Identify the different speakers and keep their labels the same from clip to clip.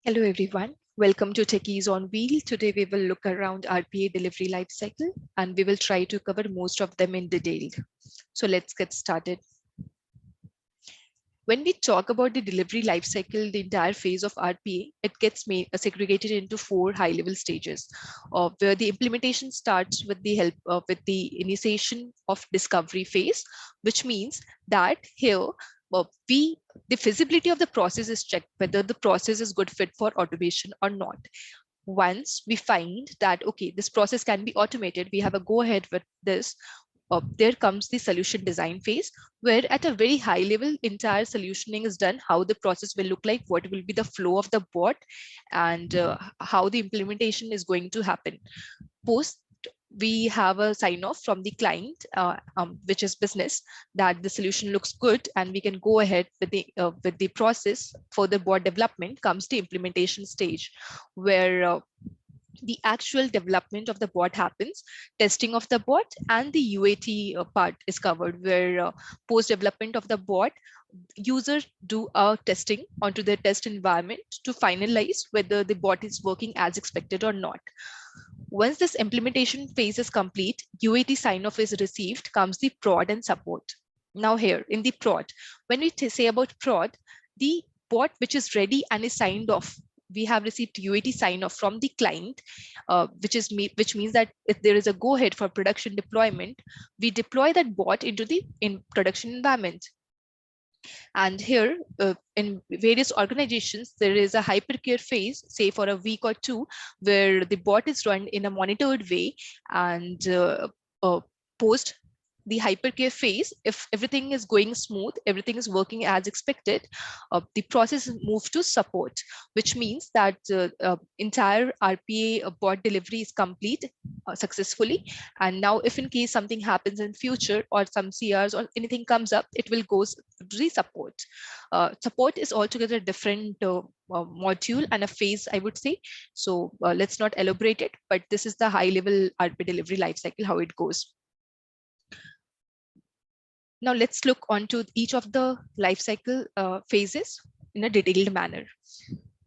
Speaker 1: Hello everyone, welcome to Techies on Wheel. Today we will look around RPA delivery lifecycle and we will try to cover most of them in detail. So let's get started. When we talk about the delivery lifecycle, the entire phase of RPA, it gets segregated into four high-level stages, where the implementation starts with the help with the initiation of discovery phase, which means that here the feasibility of the process is checked whether the process is good fit for automation or not. Once we find that okay, this process can be automated, we have a go ahead with this. There comes the solution design phase, where at a very high level, entire solutioning is done, how the process will look like, what will be the flow of the bot, and how the implementation is going to happen. Post, we have a sign off from the client, which is business, that the solution looks good and we can go ahead with the process. For the bot development comes the implementation stage, where the actual development of the bot happens, testing of the bot, and the UAT part is covered, where post development of the bot, users do a testing onto their test environment to finalize whether the bot is working as expected or not. Once this implementation phase is complete, UAT sign off is received, comes the prod and support. Now here in the prod, when we say about prod, the bot which is ready and is signed off, we have received UAT sign off from the client, which means that if there is a go ahead for production deployment, we deploy that bot into the production environment. And here in various organizations, there is a hypercare phase, say for a week or two, where the bot is run in a monitored way, and post the hypercare phase, if everything is going smooth, everything is working as expected, the process is moved to support, which means that entire RPA bot delivery is complete successfully. And now if in case something happens in future or some CRs or anything comes up, it will go to the support. Support is altogether a different module and a phase, I would say. So let's not elaborate it, but this is the high level RPA delivery lifecycle, how it goes. Now let's look onto each of the life cycle phases in a detailed manner.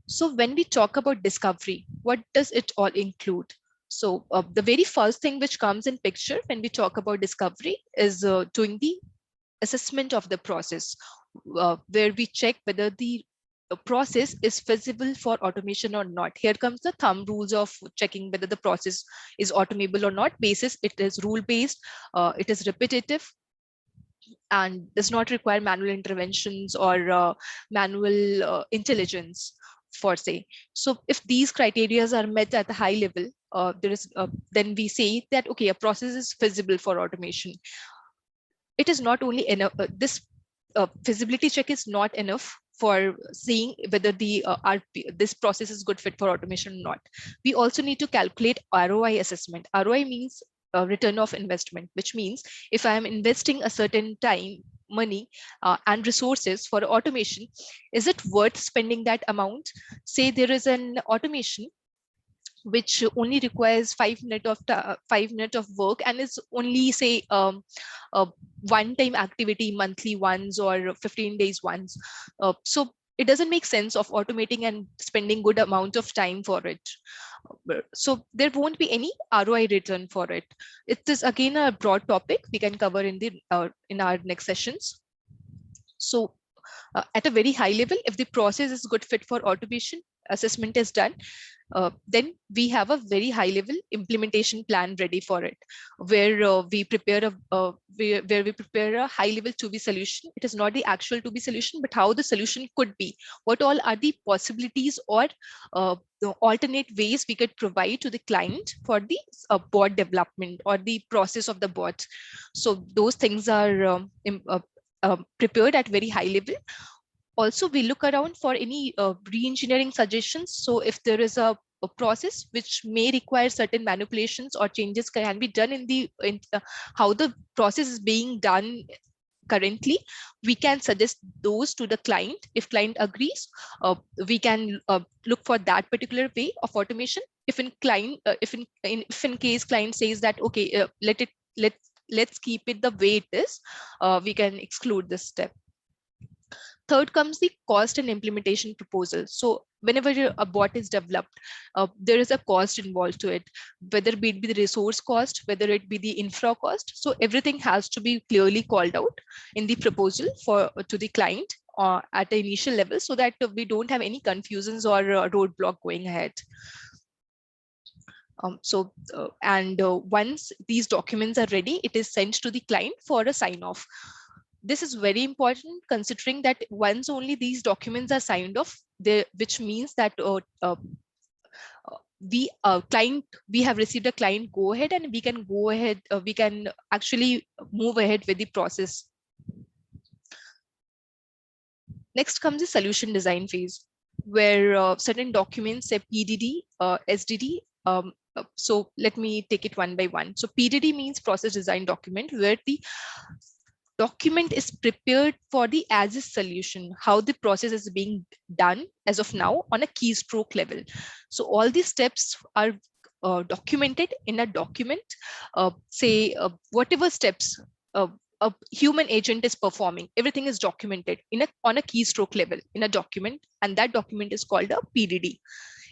Speaker 1: So when we talk about discovery, what does it all include? So the very first thing which comes in picture when we talk about discovery is doing the assessment of the process, where we check whether the process is feasible for automation or not. Here comes the thumb rules of checking whether the process is automable or not. Basis, it is rule based, it is repetitive, and does not require manual interventions or manual intelligence for say. So if these criteria are met at the high level, then we say that okay, a process is feasible for automation. It is not only enough, this feasibility check is not enough for seeing whether this process is good fit for automation or not. We also need to calculate ROI assessment. ROI means return of investment, which means if I am investing a certain time, money, and resources for automation, is it worth spending that amount? Say there is an automation which only requires 5 minutes of work and is only say a one-time activity monthly once or 15 days once. So it doesn't make sense of automating and spending good amount of time for it. So there won't be any ROI return for it. It is again a broad topic we can cover in our next sessions. So at a very high level, if the process is good fit for automation, assessment is done, then we have a very high level implementation plan ready for it, where we prepare where we prepare a high level to be solution. It is not the actual to be solution, but how the solution could be, what all are the possibilities or the alternate ways we could provide to the client for the bot development or the process of the bot. So those things are prepared at very high level. Also, we look around for any re-engineering suggestions. So if there is a process which may require certain manipulations or changes can be done in how the process is being done currently, we can suggest those to the client. If client agrees, we can look for that particular way of automation. If in case client says that okay, let's keep it the way it is, we can exclude this step. Third comes the cost and implementation proposal. So whenever a bot is developed, there is a cost involved to it, whether it be the resource cost, whether it be the infra cost. So everything has to be clearly called out in the proposal for to the client at the initial level, so that we don't have any confusions or roadblock going ahead. Once these documents are ready, it is sent to the client for a sign off. This is very important, considering that once only these documents are signed off, which means that we have received a client go ahead, and we can go ahead, we can actually move ahead with the process. Next comes the solution design phase, where certain documents say PDD, SDD. So let me take it one by one. So PDD means process design document, where the document is prepared for the as is solution, how the process is being done as of now on a keystroke level. So all these steps are documented in a document, whatever steps a human agent is performing, everything is documented on a keystroke level in a document, and that document is called a PDD.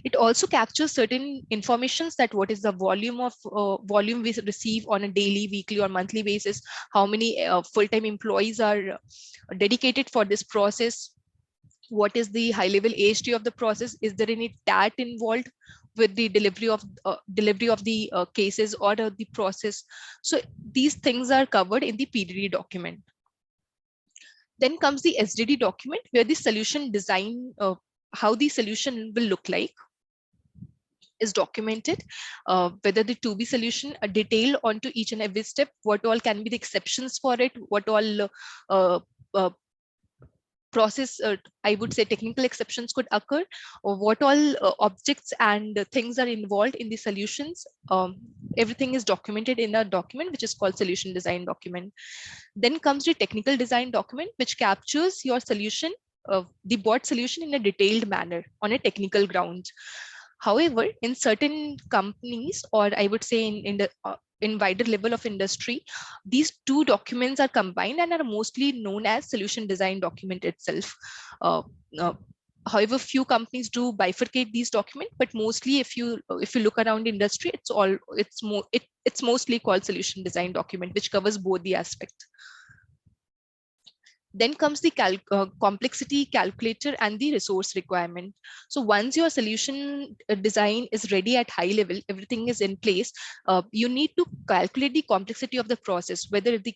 Speaker 1: It also captures certain informations, that what is the volume we receive on a daily, weekly, or monthly basis, how many full-time employees are dedicated for this process, what is the high level AHT of the process, is there any TAT involved with the delivery of the cases or the process. So these things are covered in the PDD document. Then comes the SDD document, where the solution design, how the solution will look like, is documented, whether the to be solution, a detail onto each and every step, what all can be the exceptions for it, what all process, I would say technical exceptions could occur, or what all objects and things are involved in the solutions. Everything is documented in a document which is called solution design document. Then comes the technical design document, which captures your solution, the bot solution, in a detailed manner on a technical ground. However, in certain companies, or I would say in wider level of industry, these two documents are combined and are mostly known as solution design document itself. Uh, uh, However, few companies do bifurcate these documents, but mostly if you look around industry, it's mostly called solution design document, which covers both the aspect. Then comes the complexity calculator and the resource requirement. So once your solution design is ready at high level, everything is in place, you need to calculate the complexity of the process, whether the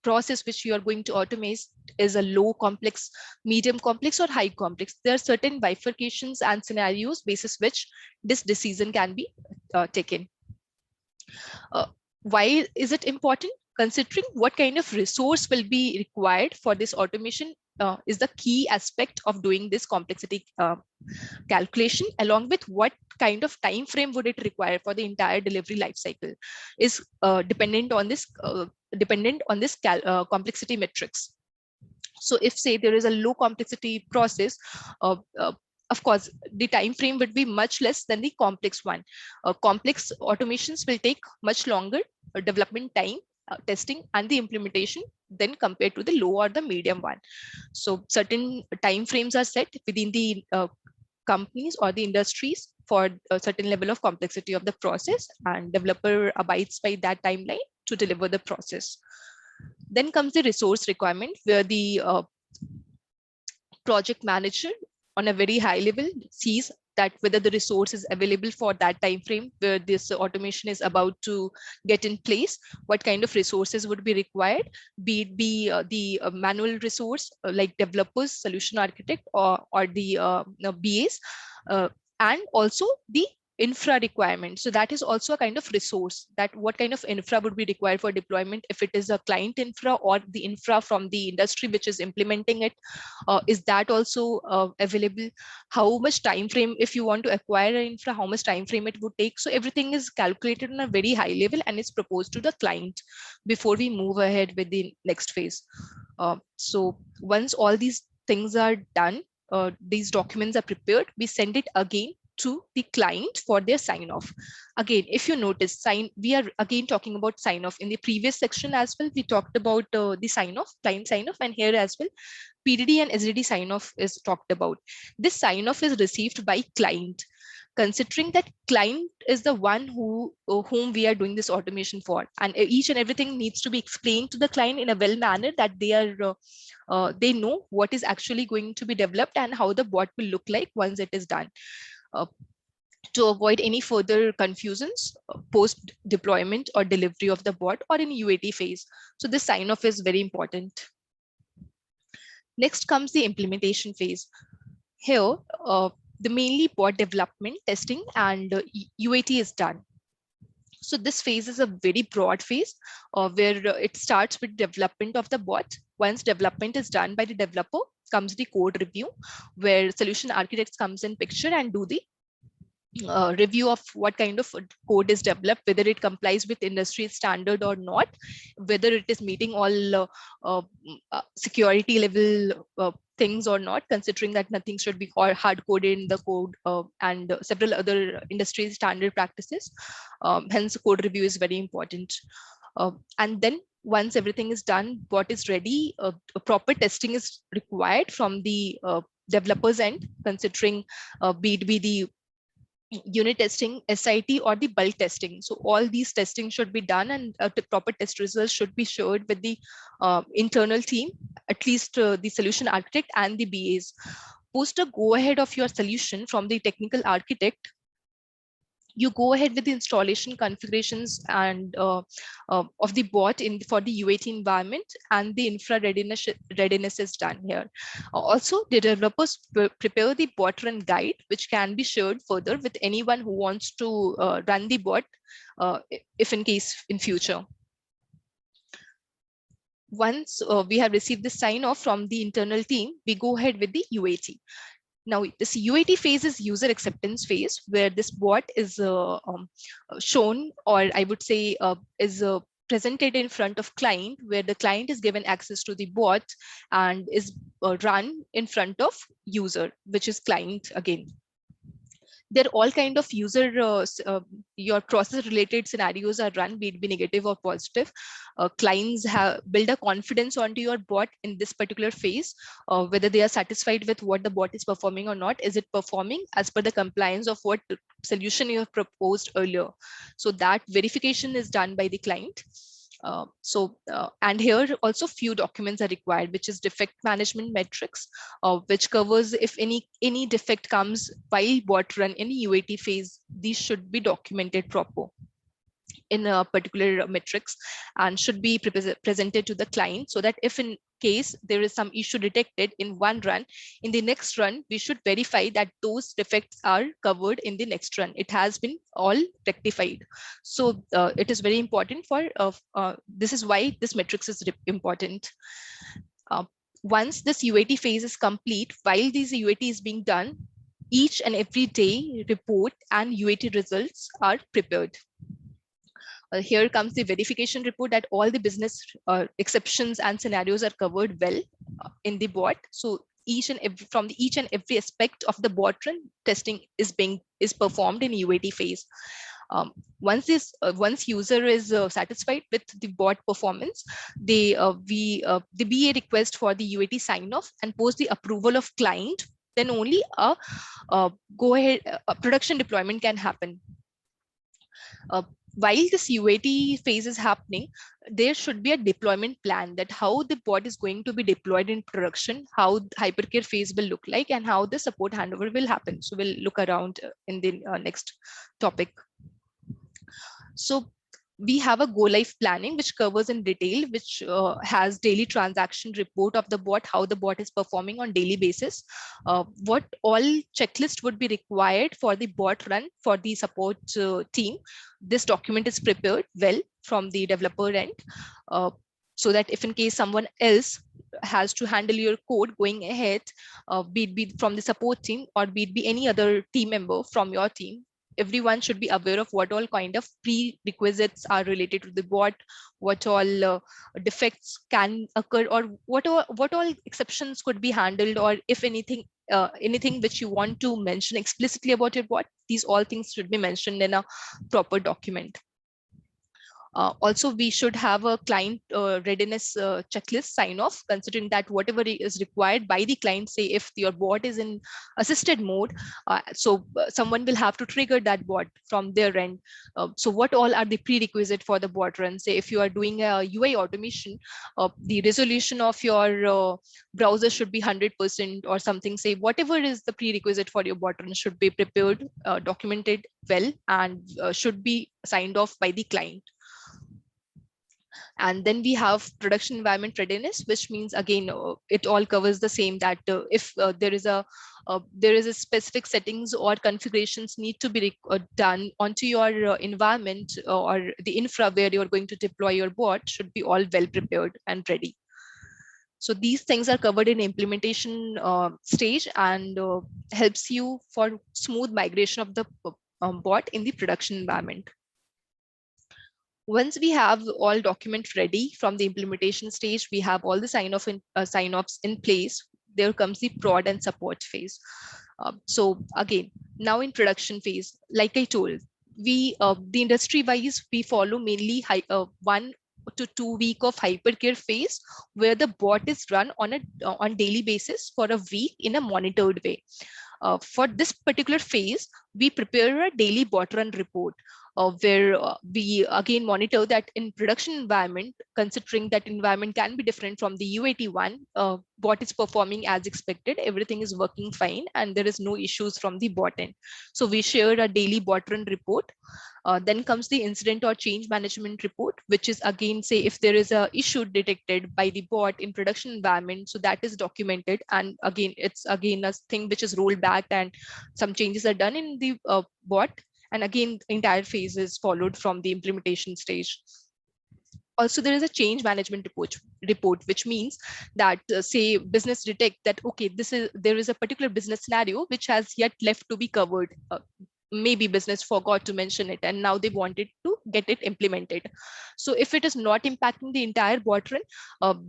Speaker 1: process which you are going to automate is a low complex, medium complex, or high complex. There are certain bifurcations and scenarios basis which this decision can be taken. Why is it important? Considering what kind of resource will be required for this automation is the key aspect of doing this complexity calculation, along with what kind of time frame would it require for the entire delivery life cycle is dependent on this complexity metrics. So if say there is a low complexity process, uh, uh, of course, the time frame would be much less than the complex one. Complex automations will take much longer development time, testing, and the implementation than compared to the low or the medium one. So certain time frames are set within the companies or the industries for a certain level of complexity of the process, and developer abides by that timeline to deliver the process. Then comes the resource requirement, where the project manager on a very high level sees that whether the resource is available for that time frame where this automation is about to get in place, what kind of resources would be required, be it the manual resource like developers, solution architect, or the BAs, and also the infra requirement. So that is also a kind of resource, that what kind of infra would be required for deployment, if it is a client infra or the infra from the industry which is implementing it, is that also available, how much time frame, if you want to acquire an infra, how much time frame it would take. So everything is calculated on a very high level and is proposed to the client before we move ahead with the next phase. So once all these things are done, these documents are prepared, we send it again to the client for their sign off. Again, if you notice, we are again talking about sign off. In the previous section as well, we talked about the sign off, client sign off, and here as well, PDD and SDD sign off is talked about. This sign off is received by client, considering that client is the one whom we are doing this automation for, and each and everything needs to be explained to the client in a well manner, that they know what is actually going to be developed and how the bot will look like once it is done. Uh, to avoid any further confusions post deployment or delivery of the bot or in UAT phase. So this sign off is very important. Next comes the implementation phase. Here, the mainly bot development, testing, and UAT is done. So this phase is a very broad phase where it starts with development of the bot. Once development is done by the developer, comes the code review, where solution architects comes in picture and do the review of what kind of code is developed, whether it complies with industry standard or not, whether it is meeting all security level things or not, considering that nothing should be hard coded in the code and several other industry standard practices. Hence, code review is very important. And then once everything is done, what is ready, proper testing is required from the developers end, considering be it be the unit testing, SIT, or the bulk testing. So all these testing should be done, and the proper test results should be shared with the internal team, at least the solution architect and the BAs. Post a go ahead of your solution from the technical architect, you go ahead with the installation configurations and of the bot for the UAT environment, and the infra readiness is done here. Also, the developers prepare the bot run guide, which can be shared further with anyone who wants to run the bot if in case in future. Once we have received the sign off from the internal team, we go ahead with the UAT. Now, this UAT phase is user acceptance phase, where this bot is shown, or I would say is presented in front of client, where the client is given access to the bot and is run in front of user, which is client again. There are all kind of user your process related scenarios are run, be it be negative or positive. Clients have build a confidence onto your bot in this particular phase, whether they are satisfied with what the bot is performing or not. Is it performing as per the compliance of what solution you have proposed earlier? So that verification is done by the client. And here also few documents are required, which is defect management metrics, which covers if any defect comes while bot run in UAT phase, these should be documented proper in a particular metrics and should be presented to the client, so that if in case there is some issue detected in one run, in the next run we should verify that those defects are covered in the next run, it has been all rectified. So it is very important for this is why this metrics is important. Once this UAT phase is complete, while this UAT is being done, each and every day report and UAT results are prepared. Here comes the verification report that all the business exceptions and scenarios are covered well in the bot. So each and every aspect of the bot run, testing is performed in UAT phase. Once user is satisfied with the bot performance, the BA request for the UAT sign off and post the approval of client, then only a go ahead production deployment can happen. While this UAT phase is happening, there should be a deployment plan, that how the bot is going to be deployed in production, how hypercare phase will look like, and how the support handover will happen. So we'll look around in the next topic. So we have a go live planning, which covers in detail, which has daily transaction report of the bot, how the bot is performing on daily basis, what all checklist would be required for the bot run for the support team. This document is prepared well from the developer end, so that if in case someone else has to handle your code going ahead, be it be from the support team or be it be any other team member from your team, everyone should be aware of what all kind of prerequisites are related to the bot, what all defects can occur, or what all exceptions could be handled, or if anything anything which you want to mention explicitly about your bot, these all things should be mentioned in a proper document. Also, we should have a client readiness checklist sign off, considering that whatever is required by the client, say if your bot is in assisted mode, someone will have to trigger that bot from their end. So what all are the prerequisite for the bot run? Say if you are doing a UI automation, the resolution of your browser should be 100% or something. Say whatever is the prerequisite for your bot run should be prepared, documented well, and should be signed off by the client. And then we have production environment readiness, which means again it all covers the same, that if there is a specific settings or configurations need to be done onto your environment or the infra where you're going to deploy your bot, should be all well prepared and ready. So these things are covered in implementation stage, and helps you for smooth migration of the bot in the production environment. Once we have all document ready from the implementation stage, we have all the sign-offs in place. There comes the prod and support phase. So again, now in production phase, like I told, the industry wise, we follow mainly 1 to 2 week of hypercare phase, where the bot is run on daily basis for a week in a monitored way. For this particular phase, we prepare a daily bot run report, where we again monitor that in production environment, considering that environment can be different from the UAT one, bot is performing as expected, everything is working fine, and there is no issues from the bot end. So we share a daily bot run report. Then comes the incident or change management report, which is again, say if there is a issue detected by the bot in production environment, so that is documented, and again it's again a thing which is rolled back and some changes are done in the bot, and again entire phase is followed from the implementation stage. Also, there is a change management report, which means that say business detect that okay, there is a particular business scenario which has yet left to be covered. Maybe business forgot to mention it and now they wanted to get it implemented. So if it is not impacting the entire bot run,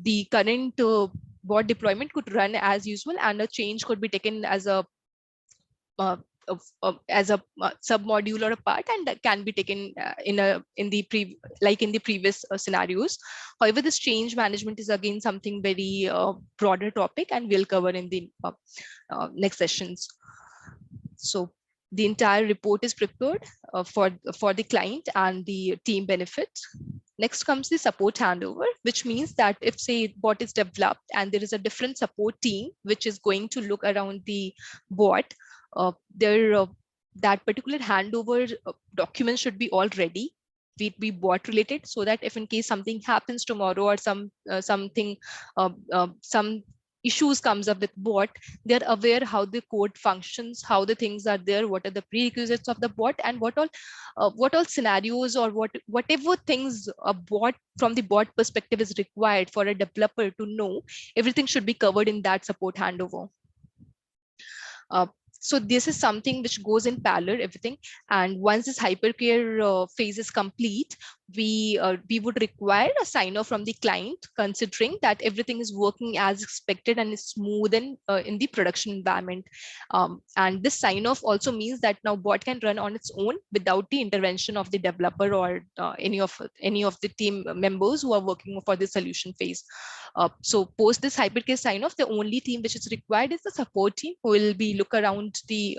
Speaker 1: the current bot deployment could run as usual, and a change could be taken as a sub module or a part, and that can be taken in the previous scenarios. However, this change management is again something very broader topic, and we'll cover in the next sessions. So the entire report is prepared for the client and the team benefits. Next comes the support handover, which means that if say bot is developed and there is a different support team which is going to look around the bot, that particular handover document should be all ready, be bot related, so that if in case something happens tomorrow or some issues comes up with bot, they're aware how the code functions, how the things are there, what are the prerequisites of the bot, and what all scenarios or whatever things a bot from the bot perspective is required for a developer to know. Everything should be covered in that support handover. So this is something which goes in parallel, everything. And once this hypercare phase is complete, we would require a sign off from the client, considering that everything is working as expected and is smooth in the production environment. And this sign off also means that now bot can run on its own without the intervention of the developer or any of the team members who are working for the solution phase. So post this hypercare sign off, the only team which is required is the support team, who will be look around the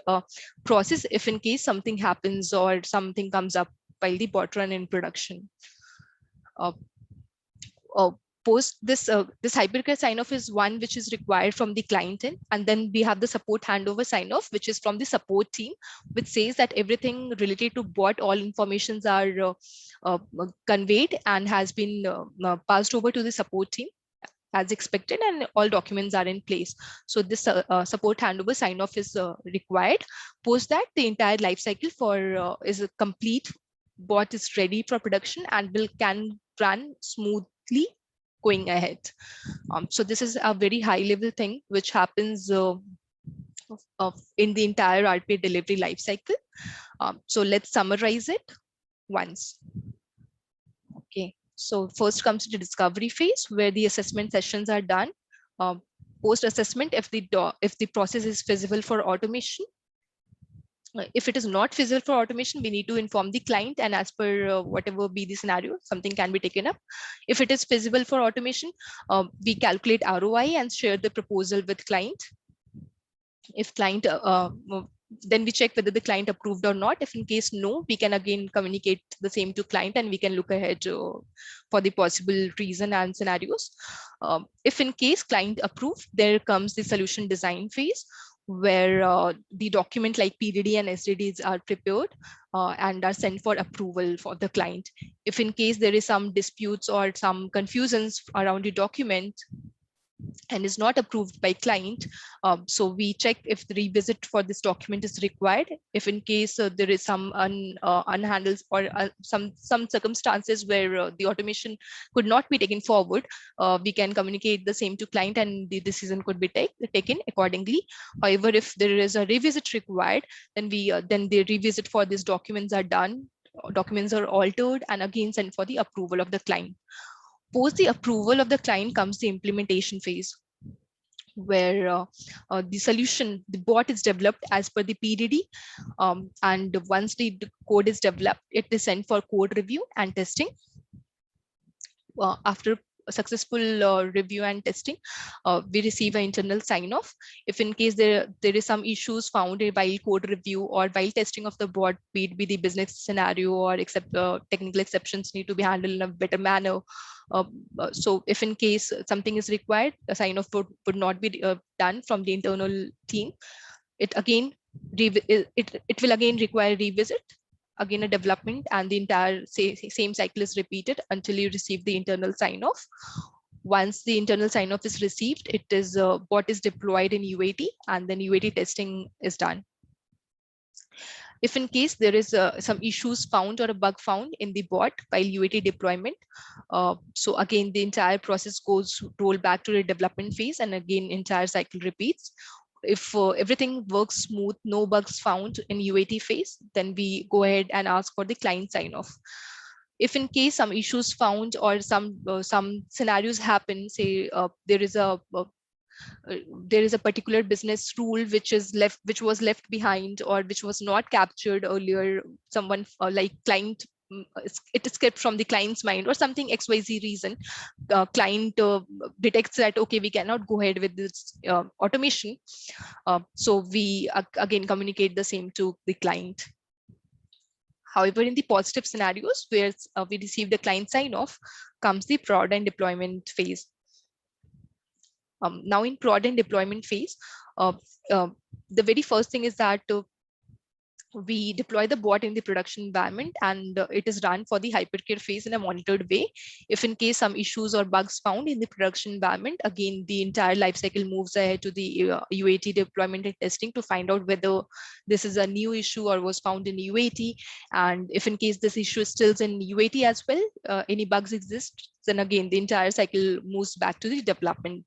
Speaker 1: process if in case something happens or something comes up while the bot run in production. Post this hypercare sign off is one which is required from the client end, and then we have the support handover sign off, which is from the support team, which says that everything related to bot, all informations are conveyed and has been passed over to the support team as expected, and all documents are in place. So this support handover sign off is required. Post that, the entire life cycle for is a complete, bot is ready for production and can run smoothly going ahead. So this is a very high level thing which happens in the entire RPA delivery life cycle. So let's summarize it once. Okay. So first comes the discovery phase, where the assessment sessions are done. Post assessment, if the process is feasible for automation. If it is not feasible for automation, we need to inform the client, and as per whatever be the scenario, something can be taken up. If it is feasible for automation, we calculate ROI and share the proposal with client. If client then we check whether the client approved or not. If in case no, we can again communicate the same to client, and we can look ahead for the possible reason and scenarios. If in case client approved, there comes the solution design phase, where the document like PDD and SDDs are prepared and are sent for approval for the client. If in case there is some disputes or some confusions around the document and is not approved by client, so we check if the revisit for this document is required. If in case there is some unhandled or some circumstances where the automation could not be taken forward, we can communicate the same to client, and the decision could be taken accordingly. However, if there is a revisit required, then then the revisit for these documents are done, documents are altered, and again sent for the approval of the client. Post the approval of the client comes the implementation phase, where the solution, the bot is developed as per the PDD. And once the code is developed, it is sent for code review and testing. After a successful review and testing, we receive an internal sign off. If in case there is some issues found while code review or while testing of the bot, be it be the business scenario or technical exceptions need to be handled in a better manner. So if in case something is required, a sign off would not be done from the internal team. It will again require revisit, again a development, and the entire same cycle is repeated until you receive the internal sign off. Once the internal sign off is received, it is bot is deployed in UAT, and then UAT testing is done. If in case there is some issues found or a bug found in the bot while UAT deployment, so again the entire process goes roll back to the development phase, and again entire cycle repeats. If everything works smooth, no bugs found in UAT phase, then we go ahead and ask for the client sign off. If in case some issues found or some scenarios happen, say there is a particular business rule which was left behind or which was not captured earlier, someone like client, it is kept from the client's mind or something XYZ reason, client detects that okay, we cannot go ahead with this automation, so we again communicate the same to the client. However, in the positive scenarios where we receive the client sign off, comes the prod and deployment phase. Now in prod and deployment phase, the very first thing is that we deploy the bot in the production environment, and it is run for the hypercare phase in a monitored way. If in case some issues or bugs found in the production environment, again the entire lifecycle moves ahead to the UAT deployment and testing to find out whether this is a new issue or was found in UAT. And if in case this issue is still in UAT as well, any bugs exist, then again the entire cycle moves back to the development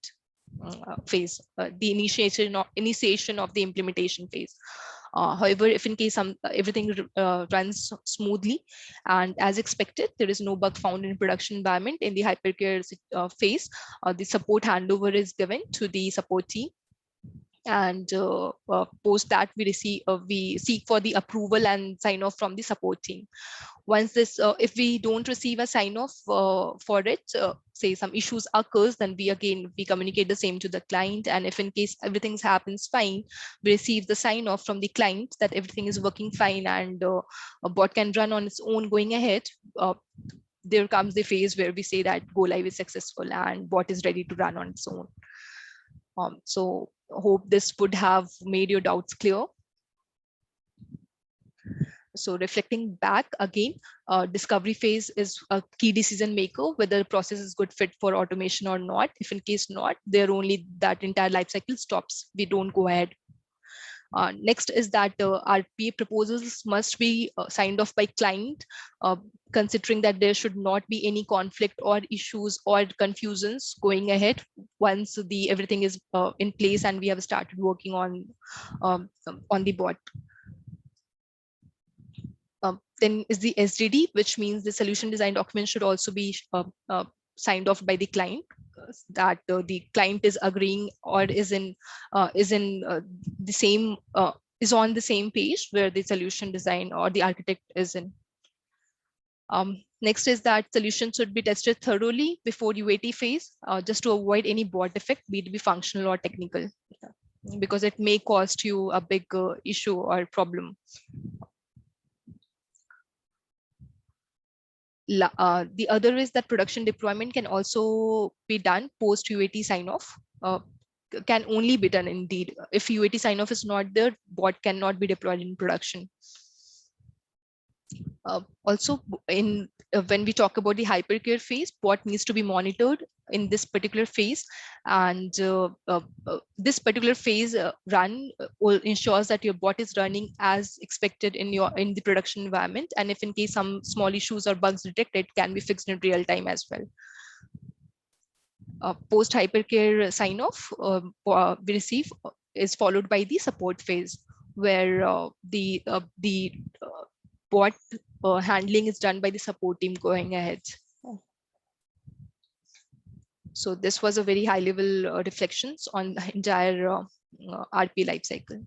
Speaker 1: phase, the initiation of the implementation phase. However, if in case everything runs smoothly and as expected, there is no bug found in production environment, in the hypercare phase, the support handover is given to the support team. And post that, we seek for the approval and sign off from the support team. Once this, if we don't receive a sign off for it, say some issues occurs, then we communicate the same to the client. And if in case everything happens fine, we receive the sign off from the client that everything is working fine and a bot can run on its own going ahead. There comes the phase where we say that go live is successful and bot is ready to run on its own. So hope this would have made your doubts clear. So reflecting back again, discovery phase is a key decision maker, whether the process is good fit for automation or not. If in case not, there only that entire life cycle stops. We don't go ahead. Next is that RPA proposals must be signed off by client, considering that there should not be any conflict or issues or confusions going ahead once everything is in place and we have started working on the bot. Then is the SDD, which means the solution design document should also be signed off by the client. that the client is agreeing or is in the same is on the same page where the solution design or the architect is in. Next is that solution should be tested thoroughly before UAT phase, just to avoid any bot defect, be it be functional or technical, because it may cost you a big issue or problem. The other is that production deployment can also be done post UAT sign off. Can only be done indeed. If UAT sign off is not there, bot cannot be deployed in production. Also, when we talk about the hypercare phase, bot needs to be monitored in this particular phase, and this particular phase run ensures that your bot is running as expected in the production environment, and if in case some small issues or bugs detected, can be fixed in real time as well. Post hypercare sign off we receive is followed by the support phase, where the bot handling is done by the support team going ahead. So this was a very high level reflections on the entire RP lifecycle.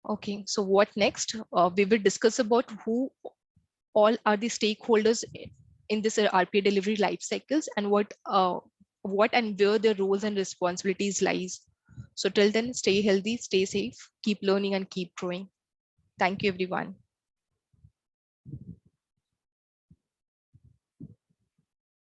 Speaker 1: Okay, so what next? We will discuss about who all are the stakeholders in this RPA delivery life cycles, and what and where their roles and responsibilities lies. So till then, stay healthy, stay safe, keep learning and keep growing. Thank you, everyone.